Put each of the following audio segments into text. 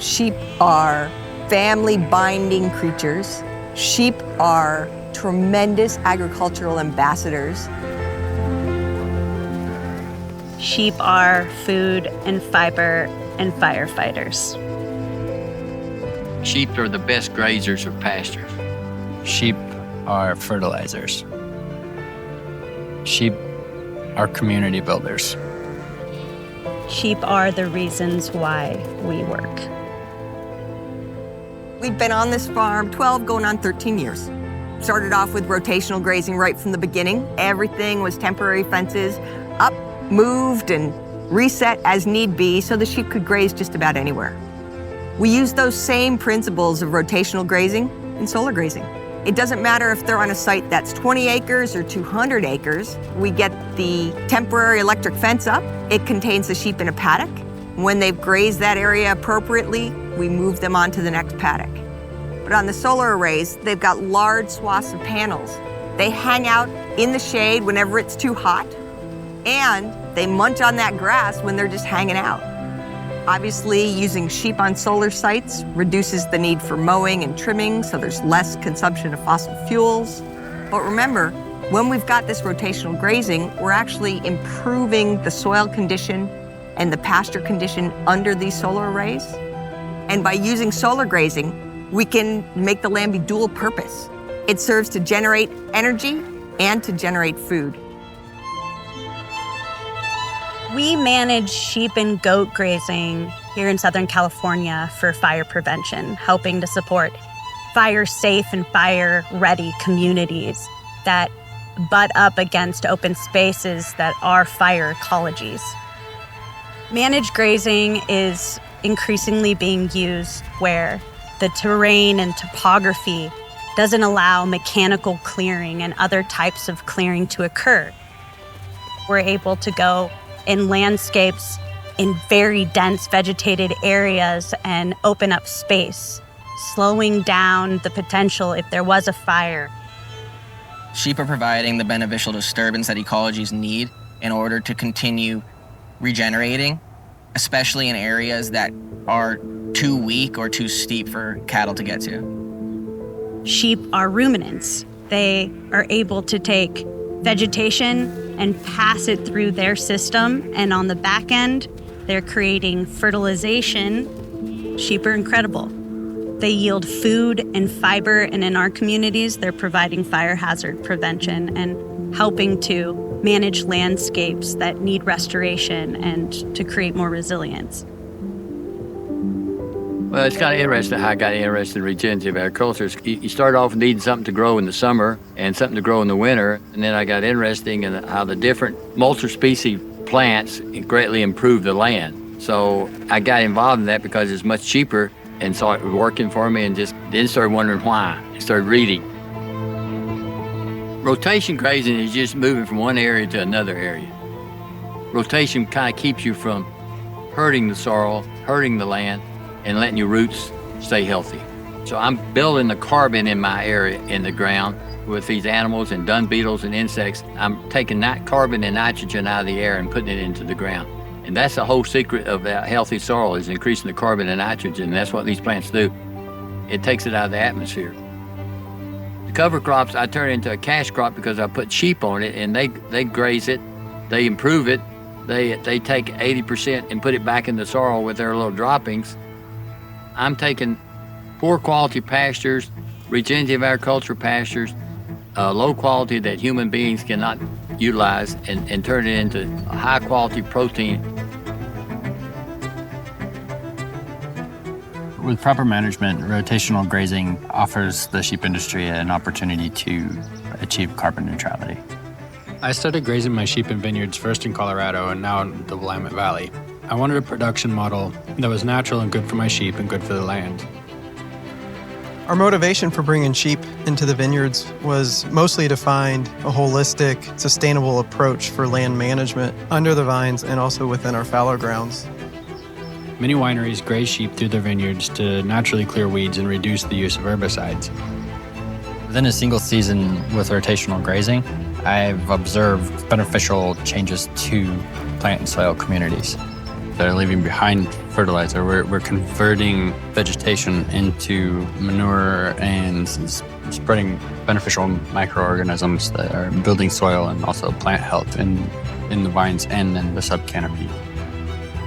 Sheep are family-binding creatures. Sheep are tremendous agricultural ambassadors. Sheep are food and fiber and firefighters. Sheep are the best grazers of pastures. Sheep are fertilizers. Sheep are community builders. Sheep are the reasons why we work. We've been on this farm 12 going on 13 years. Started off with rotational grazing right from the beginning. Everything was temporary fences, up, moved, and reset as need be so the sheep could graze just about anywhere. We use those same principles of rotational grazing in solar grazing. It doesn't matter if they're on a site that's 20 acres or 200 acres. We get the temporary electric fence up. It contains the sheep in a paddock. When they've grazed that area appropriately, we move them on to the next paddock. But on the solar arrays, they've got large swaths of panels. They hang out in the shade whenever it's too hot, and they munch on that grass when they're just hanging out. Obviously, using sheep on solar sites reduces the need for mowing and trimming, so there's less consumption of fossil fuels. But remember, when we've got this rotational grazing, we're actually improving the soil condition and the pasture condition under these solar arrays. And by using solar grazing, we can make the land be dual purpose. It serves to generate energy and to generate food. We manage sheep and goat grazing here in Southern California for fire prevention, helping to support fire-safe and fire-ready communities that butt up against open spaces that are fire ecologies. Managed grazing is increasingly being used where the terrain and topography doesn't allow mechanical clearing and other types of clearing to occur. We're able to go in landscapes in very dense vegetated areas and open up space, slowing down the potential if there was a fire. Sheep are providing the beneficial disturbance that ecologies need in order to continue regenerating, especially in areas that are too weak or too steep for cattle to get to. Sheep are ruminants. They are able to take vegetation and pass it through their system, and on the back end, they're creating fertilization. Sheep are incredible. They yield food and fiber, and in our communities, they're providing fire hazard prevention and helping to manage landscapes that need restoration and to create more resilience. Well, it's kind of interesting how I got interested in regenerative agriculture. You start off needing something to grow in the summer and something to grow in the winter, and then I got interested in how the different multi-species plants greatly improve the land. So I got involved in that because it's much cheaper, and so it was working for me, and then started wondering why. I started reading. Rotation grazing is just moving from one area to another area. Rotation kind of keeps you from hurting the soil, hurting the land, and letting your roots stay healthy. So I'm building the carbon in my area in the ground with these animals and dung beetles and insects. I'm taking that carbon and nitrogen out of the air and putting it into the ground. And that's the whole secret of that healthy soil, is increasing the carbon and nitrogen. And that's what these plants do. It takes it out of the atmosphere. The cover crops I turn into a cash crop because I put sheep on it, and they graze it, they improve it, they take 80% and put it back in the soil with their little droppings. I'm taking poor quality pastures, regenerative agriculture pastures, low quality that human beings cannot utilize, and turn it into high quality protein. With proper management, rotational grazing offers the sheep industry an opportunity to achieve carbon neutrality. I started grazing my sheep in vineyards first in Colorado and now in the Willamette Valley. I wanted a production model that was natural and good for my sheep and good for the land. Our motivation for bringing sheep into the vineyards was mostly to find a holistic, sustainable approach for land management under the vines and also within our fallow grounds. Many wineries graze sheep through their vineyards to naturally clear weeds and reduce the use of herbicides. Within a single season with rotational grazing, I've observed beneficial changes to plant and soil communities. they're leaving behind fertilizer. We're converting vegetation into manure and spreading beneficial microorganisms that are building soil and also plant health in the vines and in the subcanopy.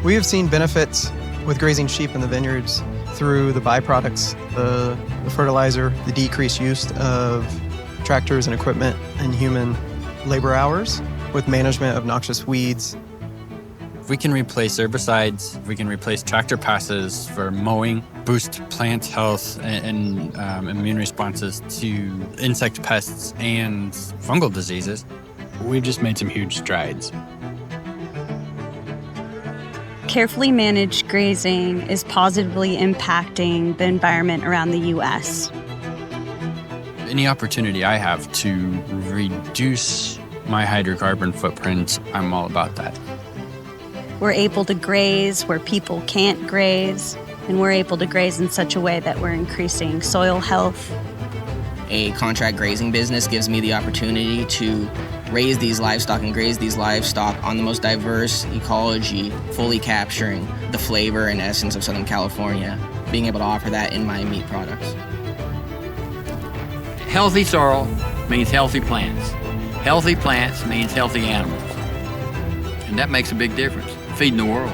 We have seen benefits with grazing sheep in the vineyards through the byproducts, the fertilizer, the decreased use of tractors and equipment and human labor hours with management of noxious weeds. If we can replace herbicides, if we can replace tractor passes for mowing, boost plant health and immune responses to insect pests and fungal diseases, we've just made some huge strides. Carefully managed grazing is positively impacting the environment around the U.S. Any opportunity I have to reduce my hydrocarbon footprint, I'm all about that. We're able to graze where people can't graze, and we're able to graze in such a way that we're increasing soil health. A contract grazing business gives me the opportunity to raise these livestock and graze these livestock on the most diverse ecology, fully capturing the flavor and essence of Southern California, being able to offer that in my meat products. Healthy soil means healthy plants. Healthy plants means healthy animals. And that makes a big difference, feeding the world.